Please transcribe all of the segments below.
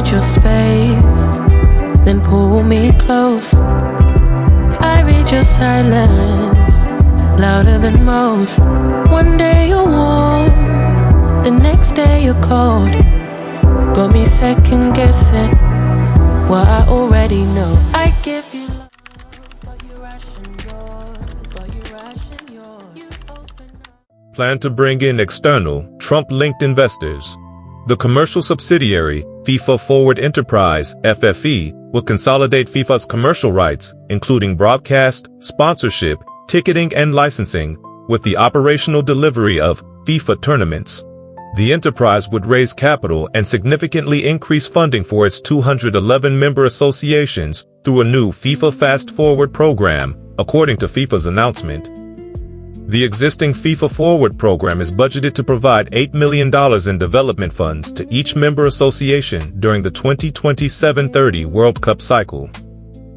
reach your space, then pull me close. I read your silence, louder than most. One day you're warm, the next day you're cold. Got me second guessing what I already know. I give you love, but you ration yours. You open up. Plan to bring in external, Trump-linked investors. The commercial subsidiary, FIFA Forward Enterprise, FFE, will consolidate FIFA's commercial rights, including broadcast, sponsorship, ticketing and licensing, with the operational delivery of FIFA tournaments. The enterprise would raise capital and significantly increase funding for its 211 member associations through a new FIFA Fast Forward program, according to FIFA's announcement. The existing FIFA Forward program is budgeted to provide $8 million in development funds to each member association during the 2027-30 World Cup cycle.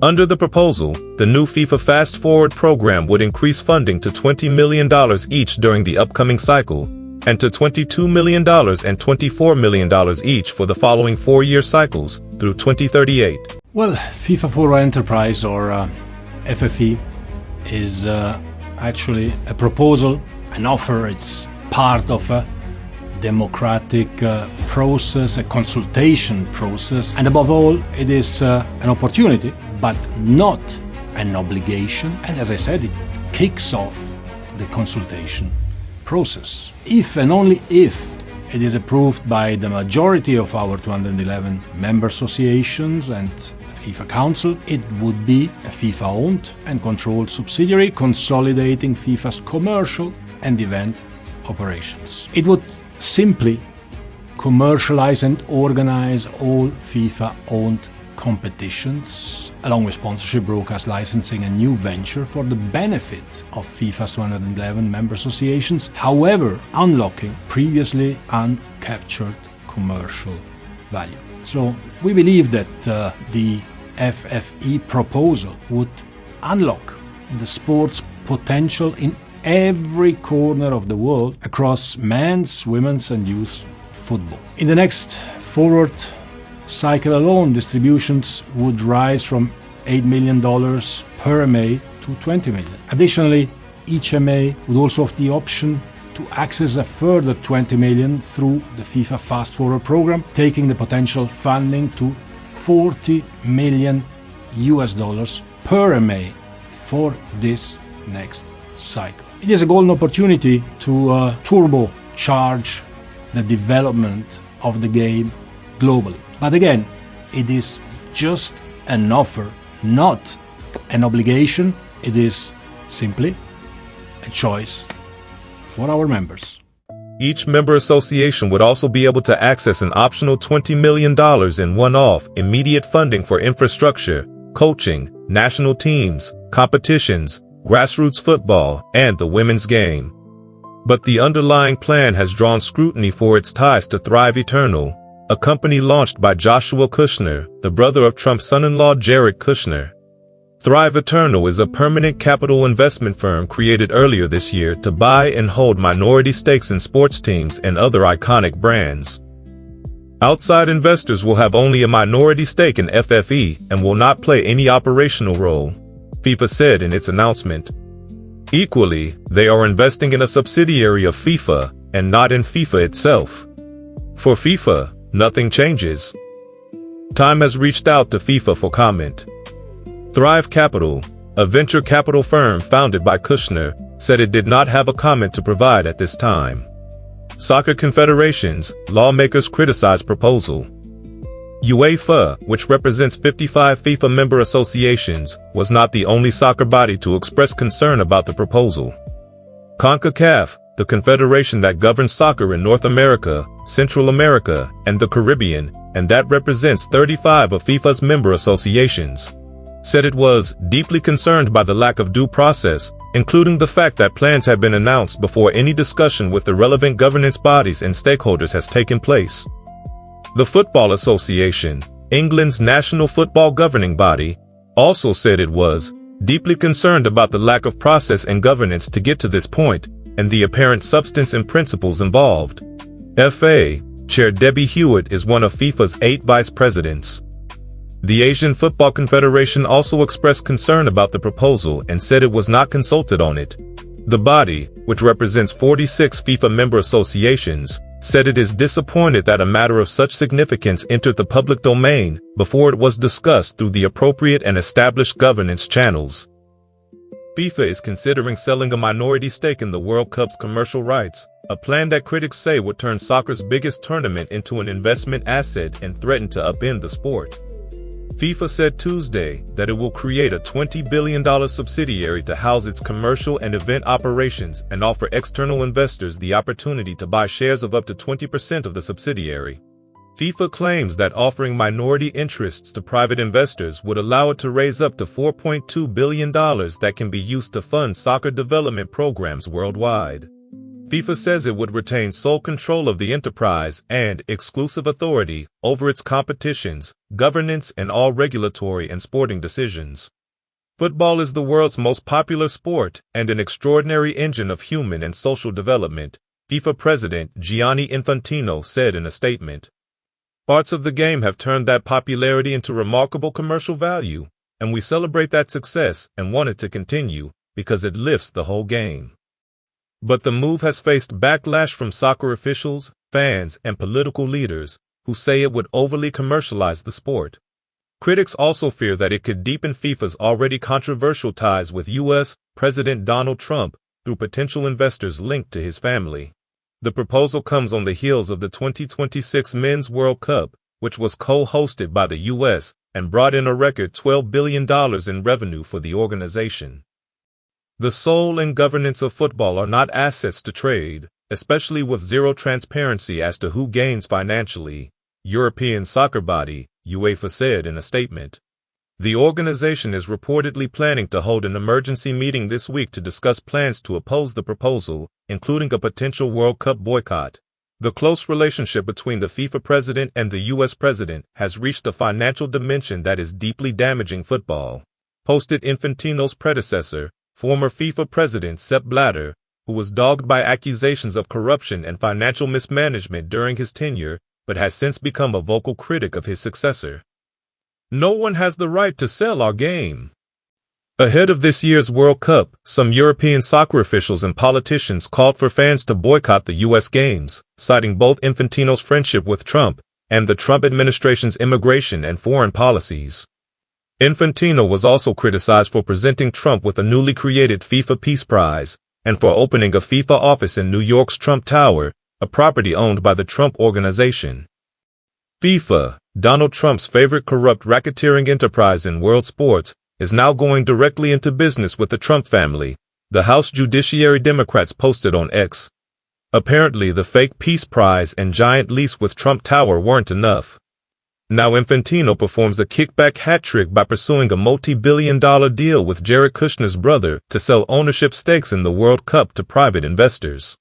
Under the proposal, the new FIFA Fast Forward program would increase funding to $20 million each during the upcoming cycle, and to $22 million and $24 million each for the following 4-year cycles through 2038. Well, FIFA Forward Enterprise, or FFE, is actually a proposal, an offer. It's part of a democratic process, a consultation process, and above all, it is an opportunity, but not an obligation. And as I said, it kicks off the consultation process. If and only if it is approved by the majority of our 211 member associations and FIFA Council, it would be a FIFA-owned and controlled subsidiary consolidating FIFA's commercial and event operations. It would simply commercialize and organize all FIFA-owned competitions, along with sponsorship, broadcast, licensing, and new venture for the benefit of FIFA's 211 member associations, however, unlocking previously uncaptured commercial value. So we believe that the FFE proposal would unlock the sport's potential in every corner of the world across men's, women's and youth football. In the next forward cycle alone, distributions would rise from $8 million per MA to $20 million. Additionally, each MA would also have the option to access a further $20 million through the FIFA Fast Forward program, taking the potential funding to $40 million per MA for this next cycle. It is a golden opportunity to turbocharge the development of the game globally. But again, it is just an offer, not an obligation. It is simply a choice for our members. Each member association would also be able to access an optional $20 million in one-off immediate funding for infrastructure, coaching, national teams, competitions, grassroots football, and the women's game. But the underlying plan has drawn scrutiny for its ties to Thrive Eternal, a company launched by Joshua Kushner, the brother of Trump's son-in-law Jared Kushner. Thrive Eternal is a permanent capital investment firm created earlier this year to buy and hold minority stakes in sports teams and other iconic brands. Outside investors will have only a minority stake in FFE and will not play any operational role, FIFA said in its announcement. Equally, they are investing in a subsidiary of FIFA and not in FIFA itself. For FIFA, nothing changes. Time has reached out to FIFA for comment. Thrive Capital, a venture capital firm founded by Kushner, said it did not have a comment to provide at this time. Soccer confederations, lawmakers criticized proposal. UEFA, which represents 55 FIFA member associations, was not the only soccer body to express concern about the proposal. CONCACAF, the confederation that governs soccer in North America, Central America, and the Caribbean, and that represents 35 of FIFA's member associations, said it was deeply concerned by the lack of due process, including the fact that plans had been announced before any discussion with the relevant governance bodies and stakeholders has taken place. The Football Association, England's national football governing body, also said it was deeply concerned about the lack of process and governance to get to this point and the apparent substance and principles involved. FA, Chair Debbie Hewitt is one of FIFA's 8 vice presidents. The Asian Football Confederation also expressed concern about the proposal and said it was not consulted on it. The body, which represents 46 FIFA member associations, said it is disappointed that a matter of such significance entered the public domain before it was discussed through the appropriate and established governance channels. FIFA is considering selling a minority stake in the World Cup's commercial rights, a plan that critics say would turn soccer's biggest tournament into an investment asset and threaten to upend the sport. FIFA said Tuesday that it will create a $20 billion subsidiary to house its commercial and event operations and offer external investors the opportunity to buy shares of up to 20% of the subsidiary. FIFA claims that offering minority interests to private investors would allow it to raise up to $4.2 billion that can be used to fund soccer development programs worldwide. FIFA says it would retain sole control of the enterprise and exclusive authority over its competitions, governance, and all regulatory and sporting decisions. Football is the world's most popular sport and an extraordinary engine of human and social development, FIFA President Gianni Infantino said in a statement. Parts of the game have turned that popularity into remarkable commercial value, and we celebrate that success and want it to continue because it lifts the whole game. But the move has faced backlash from soccer officials, fans, and political leaders who say it would overly commercialize the sport. Critics also fear that it could deepen FIFA's already controversial ties with U.S. President Donald Trump through potential investors linked to his family. The proposal comes on the heels of the 2026 Men's World Cup, which was co-hosted by the U.S. and brought in a record $12 billion in revenue for the organization. The soul and governance of football are not assets to trade, especially with zero transparency as to who gains financially, European soccer body, UEFA said in a statement. The organization is reportedly planning to hold an emergency meeting this week to discuss plans to oppose the proposal, including a potential World Cup boycott. The close relationship between the FIFA president and the U.S. president has reached a financial dimension that is deeply damaging football, posted Infantino's predecessor, former FIFA president Sepp Blatter, who was dogged by accusations of corruption and financial mismanagement during his tenure, but has since become a vocal critic of his successor. No one has the right to sell our game. Ahead of this year's World Cup, some European soccer officials and politicians called for fans to boycott the U.S. games, citing both Infantino's friendship with Trump and the Trump administration's immigration and foreign policies. Infantino was also criticized for presenting Trump with a newly created FIFA Peace Prize and for opening a FIFA office in New York's Trump Tower, a property owned by the Trump Organization. FIFA, Donald Trump's favorite corrupt racketeering enterprise in world sports, is now going directly into business with the Trump family, the House Judiciary Democrats posted on X. Apparently, the fake Peace Prize and giant lease with Trump Tower weren't enough. Now Infantino performs a kickback hat trick by pursuing a multi-billion-dollar deal with Jared Kushner's brother to sell ownership stakes in the World Cup to private investors.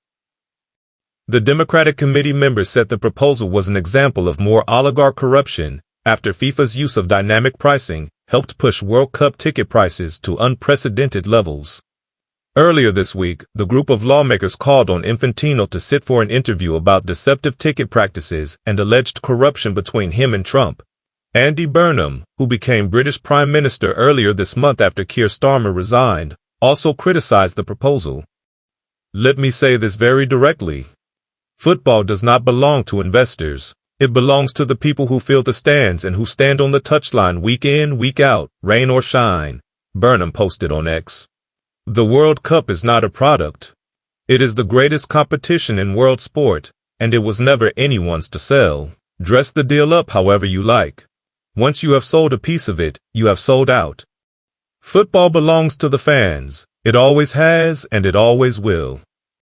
The Democratic Committee members said the proposal was an example of more oligarch corruption after FIFA's use of dynamic pricing helped push World Cup ticket prices to unprecedented levels. Earlier this week, the group of lawmakers called on Infantino to sit for an interview about deceptive ticket practices and alleged corruption between him and Trump. Andy Burnham, who became British Prime Minister earlier this month after Keir Starmer resigned, also criticized the proposal. Let me say this very directly. Football does not belong to investors. It belongs to the people who fill the stands and who stand on the touchline week in, week out, rain or shine, Burnham posted on X. The World Cup is not a product. It is the greatest competition in world sport, and it was never anyone's to sell. Dress the deal up however you like. Once you have sold a piece of it, you have sold out. Football belongs to the fans. It always has and it always will.